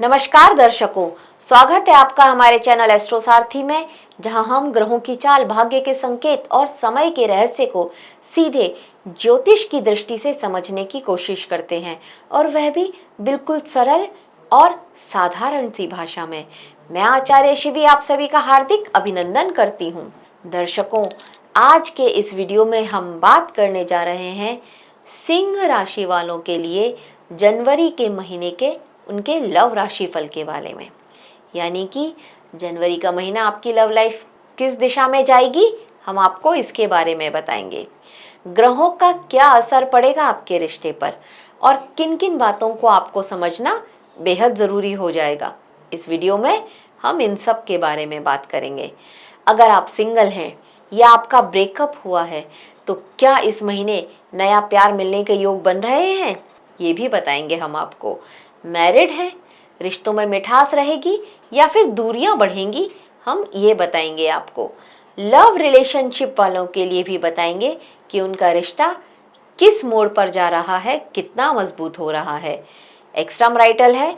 नमस्कार दर्शकों, स्वागत है आपका हमारे चैनल एस्ट्रो सारथी में, जहां हम ग्रहों की चाल, भाग्य के संकेत और समय के रहस्य को सीधे ज्योतिष की दृष्टि से समझने की कोशिश करते हैं, और वह भी बिल्कुल सरल और साधारण सी भाषा में। मैं आचार्य शिवी आप सभी का हार्दिक अभिनंदन करती हूं। दर्शकों, आज के इस वीडियो में हम बात करने जा रहे हैं सिंह राशि वालों के लिए जनवरी के महीने के उनके लव राशि फल के बारे में। यानी कि जनवरी का महीना आपकी लव लाइफ किस दिशा में जाएगी, हम आपको इसके बारे में बताएंगे। ग्रहों का क्या असर पड़ेगा आपके रिश्ते पर और किन किन बातों को आपको समझना बेहद ज़रूरी हो जाएगा। इस वीडियो में हम इन सब के बारे में बात करेंगे। अगर आप सिंगल हैं या आपका ब्रेकअप हुआ है तो क्या इस महीने नया प्यार मिलने के योग बन रहे हैं, ये भी बताएंगे हम आपको। मैरिड हैं, रिश्तों में मिठास रहेगी या फिर दूरियां बढ़ेंगी, हम ये बताएंगे आपको। लव रिलेशनशिप वालों के लिए भी बताएंगे कि उनका रिश्ता किस मोड़ पर जा रहा है, कितना मजबूत हो रहा है। एक्स्ट्रा मैरिटल है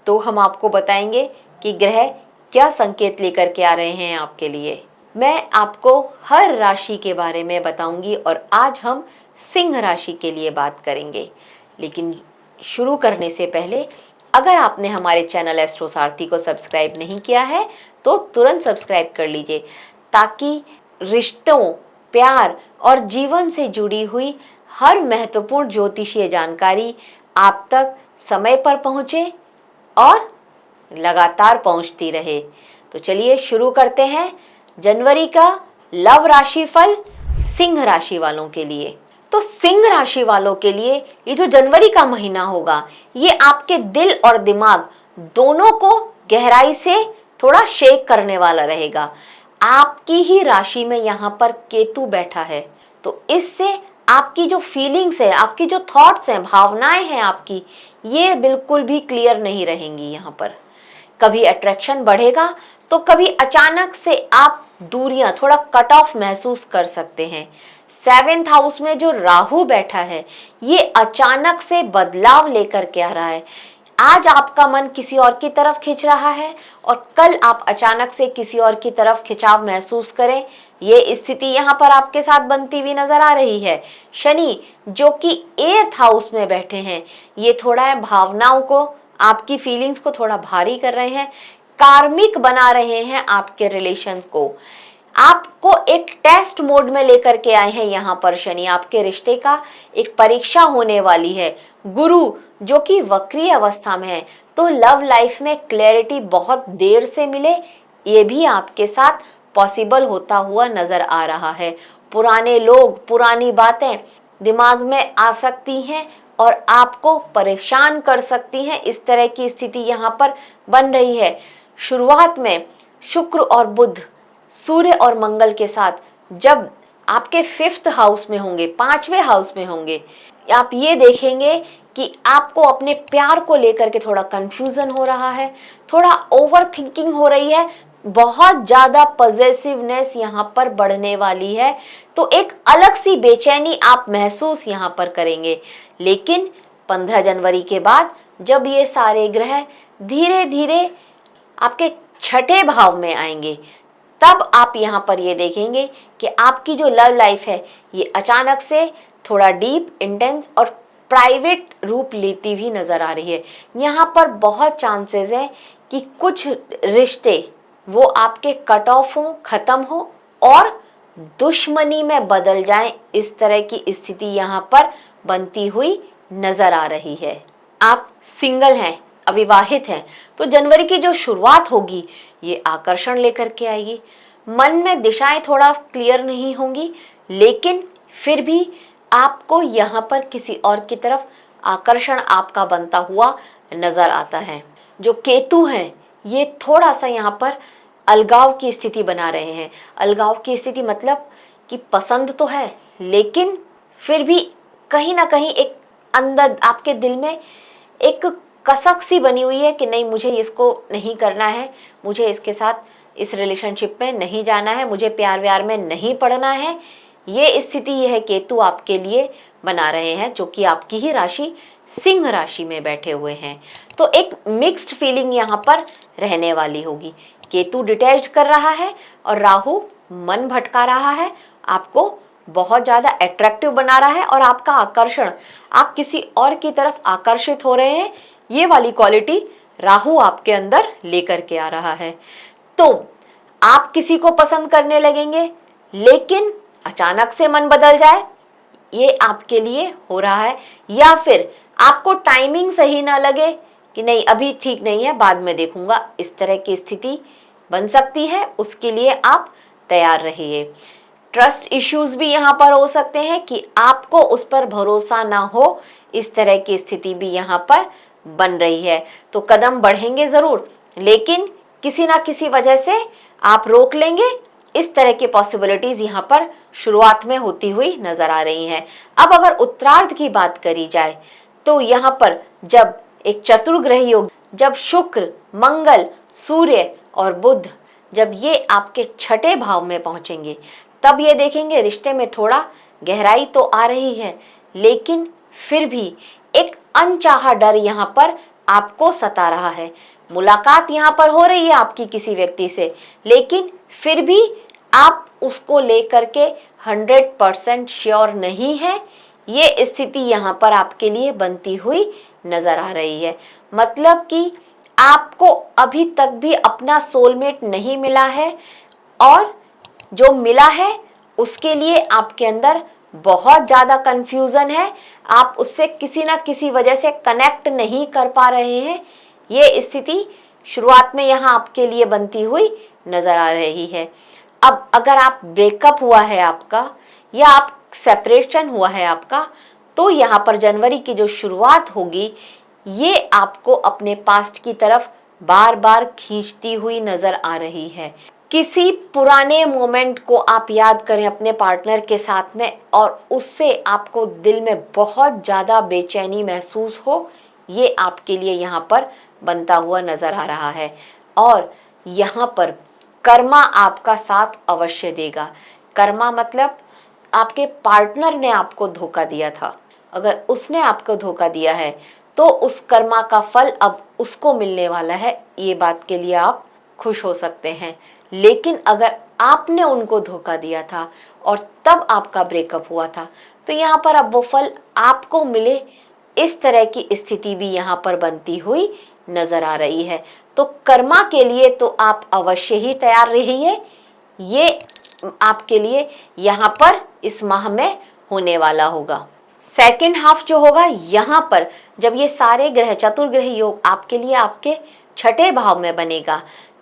तो हम आपको बताएंगे कि ग्रह क्या संकेत लेकर के आ रहे हैं आपके लिए। मैं आपको हर राशि के बारे में बताऊंगी और आज हम सिंह राशि के लिए बात करेंगे। लेकिन शुरू करने से पहले अगर आपने हमारे चैनल एस्ट्रो सारथी को सब्सक्राइब नहीं किया है तो तुरंत सब्सक्राइब कर लीजिए, ताकि रिश्तों, प्यार और जीवन से जुड़ी हुई हर महत्वपूर्ण ज्योतिषीय जानकारी आप तक समय पर पहुंचे और लगातार पहुंचती रहे। तो चलिए शुरू करते हैं जनवरी का लव राशि फल सिंह राशि वालों के लिए। तो सिंह राशि वालों के लिए ये जो जनवरी का महीना होगा, ये आपके दिल और दिमाग दोनों को गहराई से थोड़ा शेक करने वाला रहेगा। आपकी ही राशि में यहाँ पर केतु बैठा है, तो इससे आपकी जो फीलिंग्स है, आपकी जो थॉट्स हैं, भावनाएं हैं आपकी, ये बिल्कुल भी क्लियर नहीं रहेंगी। यहाँ पर कभी अट्रैक्शन बढ़ेगा तो कभी अचानक से आप दूरियां, थोड़ा कट ऑफ महसूस कर सकते हैं। 7th हाउस में जो राहु बैठा है, ये अचानक से बदलाव लेकर के आ रहा है। आज आपका मन किसी और की तरफ खिंच रहा है और कल आप अचानक से किसी और की तरफ खिंचाव महसूस करें, ये स्थिति यहाँ पर आपके साथ बनती हुई नजर आ रही है। शनि जो कि 8th हाउस में बैठे हैं, ये थोड़ा भावनाओं को, आपकी फीलिंग्स को थोड़ा भारी कर रहे हैं, कार्मिक बना रहे हैं आपके रिलेशंस को। आपको एक टेस्ट मोड में लेकर के आए हैं यहाँ पर शनि। आपके रिश्ते का एक परीक्षा होने वाली है। गुरु जो कि वक्री अवस्था में है, तो लव लाइफ में क्लैरिटी बहुत देर से मिले, ये भी आपके साथ पॉसिबल होता हुआ नजर आ रहा है। पुराने लोग, पुरानी बातें दिमाग में आ सकती हैं और आपको परेशान कर सकती हैं। इस तरह की स्थिति यहाँ पर बन रही है। शुरुआत में शुक्र और बुध, सूर्य और मंगल के साथ जब आपके 5th हाउस में होंगे, 5वें हाउस में होंगे, आप ये देखेंगे कि आपको अपने प्यार को लेकर के थोड़ा कंफ्यूजन हो रहा है, थोड़ा ओवर थिंकिंग हो रही है, बहुत ज्यादा पॉजिटिवनेस यहाँ पर बढ़ने वाली है। तो एक अलग सी बेचैनी आप महसूस यहाँ पर करेंगे। लेकिन 15 जनवरी के बाद जब ये सारे ग्रह धीरे धीरे आपके 6ठे भाव में आएंगे, तब आप यहाँ पर ये देखेंगे कि आपकी जो लव लाइफ है, ये अचानक से थोड़ा डीप, इंटेंस और प्राइवेट रूप लेती हुई नजर आ रही है। यहाँ पर बहुत चांसेस हैं कि कुछ रिश्ते वो आपके कट ऑफ हो, खत्म हो और दुश्मनी में बदल जाएं। इस तरह की स्थिति यहाँ पर बनती हुई नजर आ रही है। आप सिंगल हैं, अविवाहित हैं, तो जनवरी की जो शुरुआत होगी ये आकर्षण लेकर के आएगी। मन में दिशाएं थोड़ा क्लियर नहीं होंगी, लेकिन फिर भी आपको यहाँ पर किसी और की तरफ आकर्षण आपका बनता हुआ नजर आता है। जो केतु हैं, ये थोड़ा सा यहाँ पर अलगाव की स्थिति बना रहे हैं। अलगाव की स्थिति मतलब कि पसंद तो है, लेकिन फिर भी कहीं ना कहीं एक अंदर आपके दिल में एक कसक सी बनी हुई है कि नहीं, मुझे इसको नहीं करना है, मुझे इसके साथ इस रिलेशनशिप में नहीं जाना है, मुझे प्यार व्यार में नहीं पड़ना है। ये स्थिति यह केतु आपके लिए बना रहे हैं, जो कि आपकी ही राशि सिंह राशि में बैठे हुए हैं। तो एक मिक्स्ड फीलिंग यहाँ पर रहने वाली होगी। केतु डिटैच्ड कर रहा है और राहु मन भटका रहा है, आपको बहुत ज़्यादा अट्रैक्टिव बना रहा है और आपका आकर्षण, आप किसी और की तरफ आकर्षित हो रहे हैं, ये वाली क्वालिटी राहु आपके अंदर लेकर के आ रहा है। तो आप किसी को पसंद करने लगेंगे, लेकिन अचानक से मन बदल जाए, ये आपके लिए हो रहा है। या फिर आपको टाइमिंग सही ना लगे कि नहीं अभी ठीक नहीं है, बाद में देखूंगा, इस तरह की स्थिति बन सकती है। उसके लिए आप तैयार रहिए। ट्रस्ट इश्यूज भी यहाँ पर हो सकते हैं कि आपको उस पर भरोसा ना हो, इस तरह की स्थिति भी यहाँ पर बन रही है। तो कदम बढ़ेंगे जरूर, लेकिन किसी ना किसी वजह से आप रोक लेंगे। इस तरह की पॉसिबिलिटीज यहाँ पर शुरुआत में होती हुई नजर आ रही हैं। अब अगर उत्तरार्ध की बात करी जाए तो यहाँ पर जब एक चतुर्ग्रही योग, जब शुक्र, मंगल, सूर्य और बुध जब ये आपके छठे भाव में पहुंचेंगे, तब ये देखेंगे रिश्ते में थोड़ा गहराई तो आ रही है, लेकिन फिर भी एक अनचाहा डर यहाँ पर आपको सता रहा है। मुलाकात यहाँ पर हो रही है आपकी किसी व्यक्ति से, लेकिन फिर भी आप उसको लेकर के 100% श्योर नहीं है। ये स्थिति यहाँ पर आपके लिए बनती हुई नजर आ रही है। मतलब कि आपको अभी तक भी अपना सोलमेट नहीं मिला है, और जो मिला है उसके लिए आपके अंदर बहुत ज़्यादा कंफ्यूजन है। आप उससे किसी ना किसी वजह से कनेक्ट नहीं कर पा रहे हैं। ये स्थिति शुरुआत में यहाँ आपके लिए बनती हुई नजर आ रही है। अब अगर आप ब्रेकअप हुआ है आपका, या आप सेपरेशन हुआ है आपका, तो यहाँ पर जनवरी की जो शुरुआत होगी, ये आपको अपने पास्ट की तरफ बार बार खींचती हुई नजर आ रही है। किसी पुराने मोमेंट को आप याद करें अपने पार्टनर के साथ में, और उससे आपको दिल में बहुत ज़्यादा बेचैनी महसूस हो, ये आपके लिए यहाँ पर बनता हुआ नजर आ रहा है। और यहाँ पर कर्मा आपका साथ अवश्य देगा। कर्मा मतलब आपके पार्टनर ने आपको धोखा दिया था, अगर उसने आपको धोखा दिया है तो उस कर्मा का फल अब उसको मिलने वाला है। ये बात के लिए आप खुश हो सकते हैं। लेकिन अगर आपने उनको धोखा दिया था और तब आपका ब्रेकअप हुआ था, तो यहाँ पर अब वो फल आपको मिले, इस तरह की स्थिति भी यहाँ पर बनती हुई नजर आ रही है। तो कर्मा के लिए तो आप अवश्य ही तैयार रहिए। ये आपके लिए यहाँ पर इस माह में होने वाला होगा। सेकेंड हाफ जो होगा, यहाँ पर जब ये सारे ग्रह, चतुर्ग्रह योग आपके लिए आपके छठे भाव में बनेगा,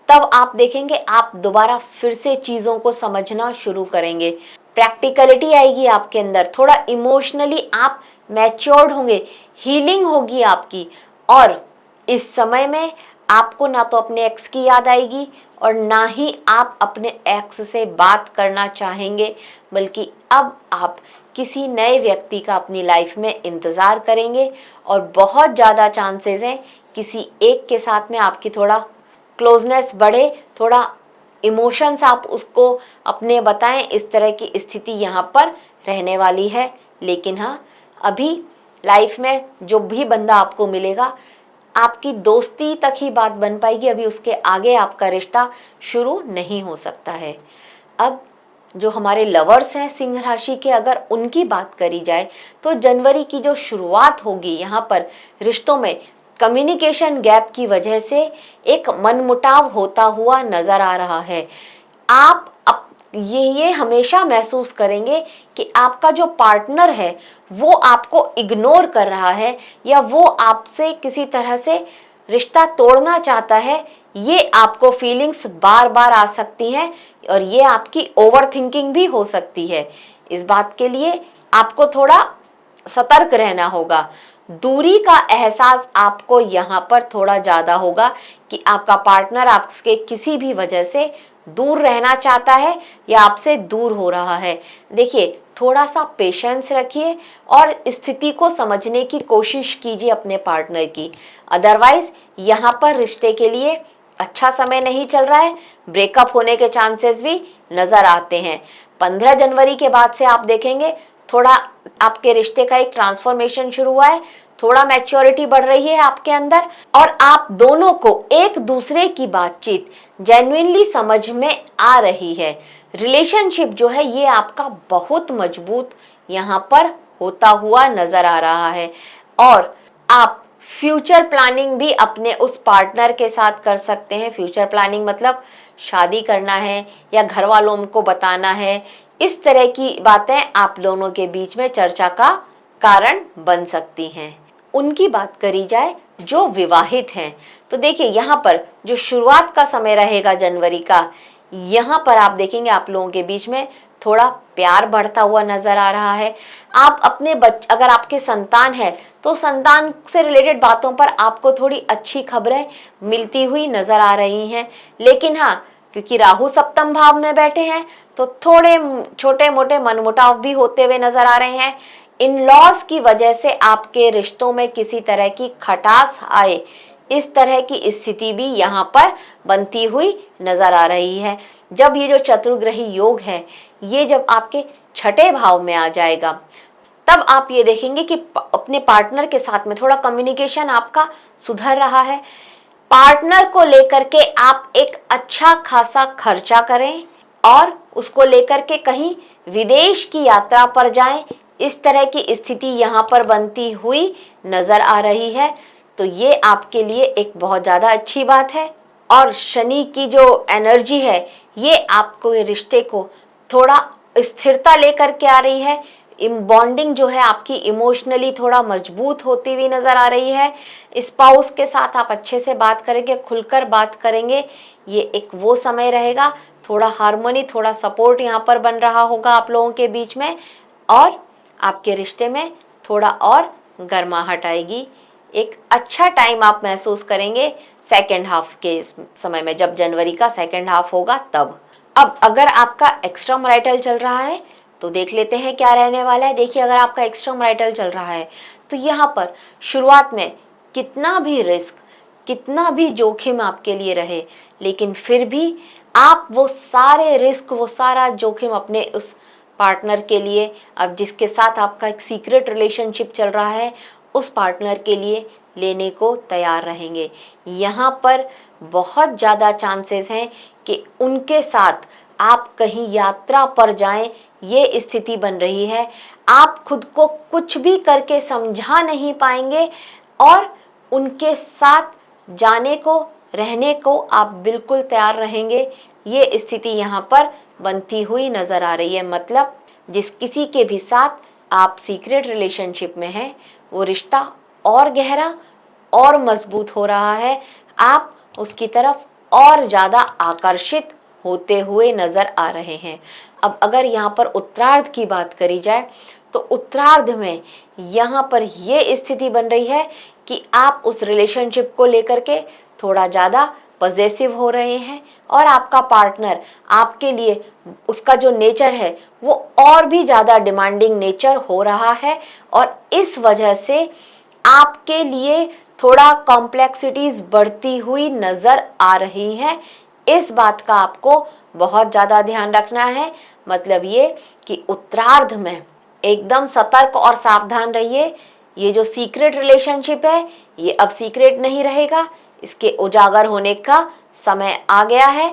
तब आप देखेंगे आप दोबारा फिर से चीज़ों को समझना शुरू करेंगे। प्रैक्टिकलिटी आएगी आपके अंदर, थोड़ा इमोशनली आप मैच्योर्ड होंगे, हीलिंग होगी आपकी। और इस समय में आपको ना तो अपने एक्स की याद आएगी और ना ही आप अपने एक्स से बात करना चाहेंगे, बल्कि अब आप किसी नए व्यक्ति का अपनी लाइफ में इंतज़ार करेंगे। और बहुत ज़्यादा चांसेस हैं किसी एक के साथ में आपकी थोड़ा क्लोजनेस बढ़े, थोड़ा इमोशंस आप उसको अपने बताएं। इस तरह की स्थिति यहाँ पर रहने वाली है। लेकिन हाँ, अभी लाइफ में जो भी बंदा आपको मिलेगा, आपकी दोस्ती तक ही बात बन पाएगी, अभी उसके आगे आपका रिश्ता शुरू नहीं हो सकता है। अब जो हमारे लवर्स हैं सिंह राशि के, अगर उनकी बात करी जाए तो जनवरी की जो शुरुआत होगी, यहाँ पर रिश्तों में कम्युनिकेशन गैप की वजह से एक मनमुटाव होता हुआ नजर आ रहा है। आप ये हमेशा महसूस करेंगे कि आपका जो पार्टनर है वो आपको इग्नोर कर रहा है, या वो आपसे किसी तरह से रिश्ता तोड़ना चाहता है। ये आपको फीलिंग्स बार बार आ सकती हैं, और ये आपकी ओवर थिंकिंग भी हो सकती है। इस बात के लिए आपको थोड़ा सतर्क रहना होगा। दूरी का एहसास आपको यहाँ पर थोड़ा ज़्यादा होगा कि आपका पार्टनर आपके किसी भी वजह से दूर रहना चाहता है या आपसे दूर हो रहा है। देखिए, थोड़ा सा पेशेंस रखिए और स्थिति को समझने की कोशिश कीजिए अपने पार्टनर की। अदरवाइज यहाँ पर रिश्ते के लिए अच्छा समय नहीं चल रहा है, ब्रेकअप होने के चांसेस भी नज़र आते हैं। 15 जनवरी के बाद से आप देखेंगे थोड़ा आपके रिश्ते का एक ट्रांसफॉर्मेशन शुरू हुआ है, थोड़ा मैच्योरिटी बढ़ रही है आपके अंदर और आप दोनों को एक दूसरे की बातचीत जेन्युइनली समझ में आ रही है। रिलेशनशिप जो है ये आपका बहुत मजबूत यहाँ पर होता हुआ नजर आ रहा है और आप फ्यूचर प्लानिंग भी अपने उस पार्टनर के साथ कर सकते हैं। फ्यूचर प्लानिंग मतलब शादी करना है या घर वालों को बताना है, इस तरह की बातें आप दोनों के बीच में चर्चा का कारण बन सकती हैं। उनकी बात करी जाए जो विवाहित हैं, तो देखिए यहाँ पर जो शुरुआत का समय रहेगा जनवरी का, यहाँ पर आप देखेंगे आप लोगों के बीच में थोड़ा प्यार बढ़ता हुआ नजर आ रहा है। आप अपने अगर आपके संतान है तो संतान से रिलेटेड बातों पर आपको थोड़ी अच्छी खबरें मिलती हुई नजर आ रही हैं। लेकिन हाँ, क्योंकि राहु सप्तम भाव में बैठे हैं तो थोड़े छोटे मोटे मनमुटाव भी होते हुए नजर आ रहे हैं। इन लॉस की वजह से आपके रिश्तों में किसी तरह की खटास आए, इस तरह की स्थिति भी यहाँ पर बनती हुई नजर आ रही है। जब ये जो चतुर्ग्रही योग है ये जब आपके छठे भाव में आ जाएगा तब आप ये देखेंगे कि अपने पार्टनर के साथ में थोड़ा कम्युनिकेशन आपका सुधर रहा है। पार्टनर को लेकर के आप एक अच्छा खासा खर्चा करें और उसको लेकर के कहीं विदेश की यात्रा पर जाएं, इस तरह की स्थिति यहाँ पर बनती हुई नजर आ रही है। तो ये आपके लिए एक बहुत ज़्यादा अच्छी बात है। और शनि की जो एनर्जी है ये आपको ये रिश्ते को थोड़ा स्थिरता लेकर के आ रही है। बॉन्डिंग जो है आपकी इमोशनली थोड़ा मजबूत होती हुई नजर आ रही है। स्पाउस के साथ आप अच्छे से बात करेंगे, खुलकर बात करेंगे, ये एक वो समय रहेगा। थोड़ा हार्मनी, थोड़ा सपोर्ट यहाँ पर बन रहा होगा आप लोगों के बीच में और आपके रिश्ते में थोड़ा और गर्माहट आएगी। एक अच्छा टाइम आप महसूस करेंगे सेकेंड हाफ के समय में, जब जनवरी का सेकेंड हाफ होगा तब। अब अगर आपका एक्स्ट्रा मैरिटल चल रहा है तो देख लेते हैं क्या रहने वाला है। देखिए, अगर आपका एक्स्ट्रा मैरिटल चल रहा है तो यहाँ पर शुरुआत में कितना भी रिस्क, कितना भी जोखिम आपके लिए रहे, लेकिन फिर भी आप वो सारे रिस्क, वो सारा जोखिम अपने उस पार्टनर के लिए, अब जिसके साथ आपका एक सीक्रेट रिलेशनशिप चल रहा है, उस पार्टनर के लिए लेने को तैयार रहेंगे। यहाँ पर बहुत ज़्यादा चांसेस हैं कि उनके साथ आप कहीं यात्रा पर जाएं, ये स्थिति बन रही है। आप खुद को कुछ भी करके समझा नहीं पाएंगे और उनके साथ जाने को, रहने को आप बिल्कुल तैयार रहेंगे। ये स्थिति यहाँ पर बनती हुई नज़र आ रही है। मतलब जिस किसी के भी साथ आप सीक्रेट रिलेशनशिप में हैं वो रिश्ता और गहरा और मजबूत हो रहा है। आप उसकी तरफ और ज़्यादा आकर्षित होते हुए नज़र आ रहे हैं। अब अगर यहाँ पर उत्तरार्ध की बात करी जाए तो उत्तरार्ध में यहाँ पर ये स्थिति बन रही है कि आप उस रिलेशनशिप को लेकर के थोड़ा ज़्यादा पॉजेसिव हो रहे हैं और आपका पार्टनर आपके लिए, उसका जो नेचर है वो और भी ज़्यादा डिमांडिंग नेचर हो रहा है और इस वजह से आपके लिए थोड़ा कॉम्प्लेक्सिटीज बढ़ती हुई नज़र आ रही है। इस बात का आपको बहुत ज़्यादा ध्यान रखना है। मतलब ये कि उत्तरार्ध में एकदम सतर्क और सावधान रहिए। ये जो सीक्रेट रिलेशनशिप है ये अब सीक्रेट नहीं रहेगा, इसके उजागर होने का समय आ गया है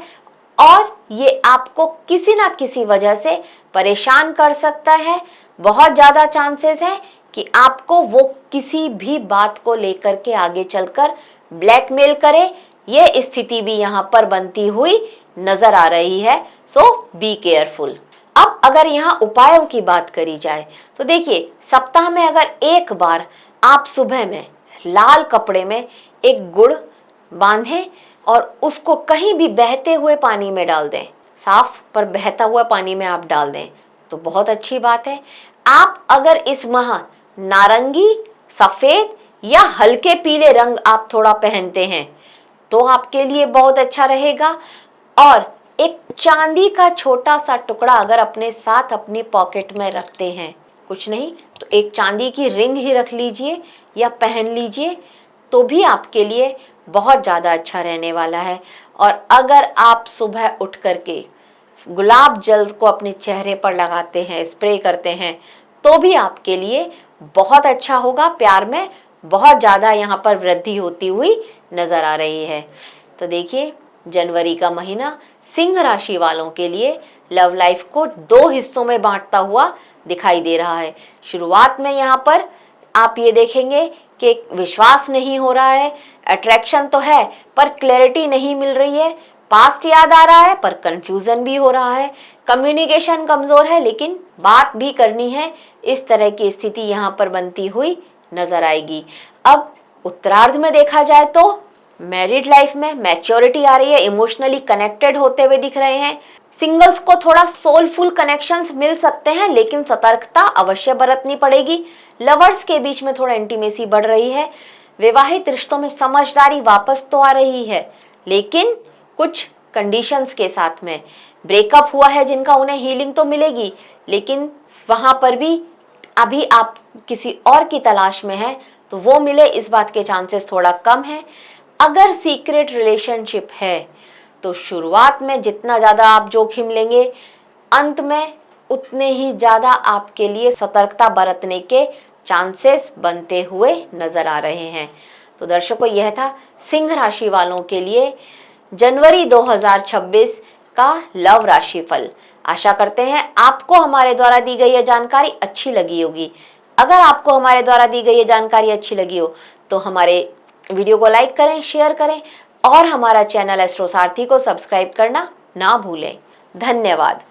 और ये आपको किसी ना किसी वजह से परेशान कर सकता है। बहुत ज़्यादा चांसेस है कि आपको वो किसी भी बात को लेकर के आगे चलकर ब्लैकमेल करे। ये स्थिति भी यहाँ पर बनती हुई नजर आ रही है। सो बी केयरफुल। अब अगर यहाँ उपायों की बात करी जाए तो देखिए, सप्ताह में अगर एक बार आप सुबह में लाल कपड़े में एक गुड़ बांधें और उसको कहीं भी बहते हुए पानी में डाल दें, साफ पर बहता हुआ पानी में आप डाल दें तो बहुत अच्छी बात है। आप अगर इस माह नारंगी, सफेद या हल्के पीले रंग आप थोड़ा पहनते हैं तो आपके लिए बहुत अच्छा रहेगा। और एक चांदी का छोटा सा टुकड़ा अगर अपने साथ अपनी पॉकेट में रखते हैं, कुछ नहीं तो एक चांदी की रिंग ही रख लीजिए या पहन लीजिए, तो भी आपके लिए बहुत ज़्यादा अच्छा रहने वाला है। और अगर आप सुबह उठ करके गुलाब जल को अपने चेहरे पर लगाते हैं, स्प्रे करते हैं, तो भी आपके लिए बहुत अच्छा होगा। प्यार में बहुत ज़्यादा यहाँ पर वृद्धि होती हुई नजर आ रही है। तो देखिए, जनवरी का महीना सिंह राशि वालों के लिए लव लाइफ को 2 हिस्सों में बांटता हुआ दिखाई दे रहा है। शुरुआत में यहाँ पर आप ये देखेंगे कि विश्वास नहीं हो रहा है, अट्रैक्शन तो है पर क्लैरिटी नहीं मिल रही है, पास्ट याद आ रहा है पर कंफ्यूजन भी हो रहा है, कम्युनिकेशन कमजोर है लेकिन बात भी करनी है, इस तरह की स्थिति यहाँ पर बनती हुई नजर आएगी। अब उत्तरार्ध में देखा जाए तो मैरिड लाइफ में मैच्योरिटी आ रही है, इमोशनली कनेक्टेड होते हुए दिख रहे हैं। सिंगल्स को थोड़ा सोलफुल कनेक्शंस मिल सकते हैं लेकिन सतर्कता अवश्य बरतनी पड़ेगी। लवर्स के बीच में थोड़ा इंटीमेसी बढ़ रही है। विवाहित रिश्तों में समझदारी वापस तो आ रही है लेकिन कुछ कंडीशंस के साथ में। ब्रेकअप हुआ है जिनका, उन्हें हीलिंग तो मिलेगी लेकिन वहां पर भी अभी आप किसी और की तलाश में हैं तो वो मिले, इस बात के चांसेस थोड़ा कम है। अगर सीक्रेट रिलेशनशिप है तो शुरुआत में जितना ज़्यादा आप जोखिम लेंगे, अंत में उतने ही ज़्यादा आपके लिए सतर्कता बरतने के चांसेस बनते हुए नजर आ रहे हैं। तो दर्शकों, यह था सिंह राशि वालों के लिए जनवरी 2026 का लव राशि फल। आशा करते हैं आपको हमारे द्वारा दी गई यह जानकारी अच्छी लगी होगी। अगर आपको हमारे द्वारा दी गई यह जानकारी अच्छी लगी हो तो हमारे वीडियो को लाइक करें, शेयर करें और हमारा चैनल एस्ट्रो सारथी को सब्सक्राइब करना ना भूलें। धन्यवाद।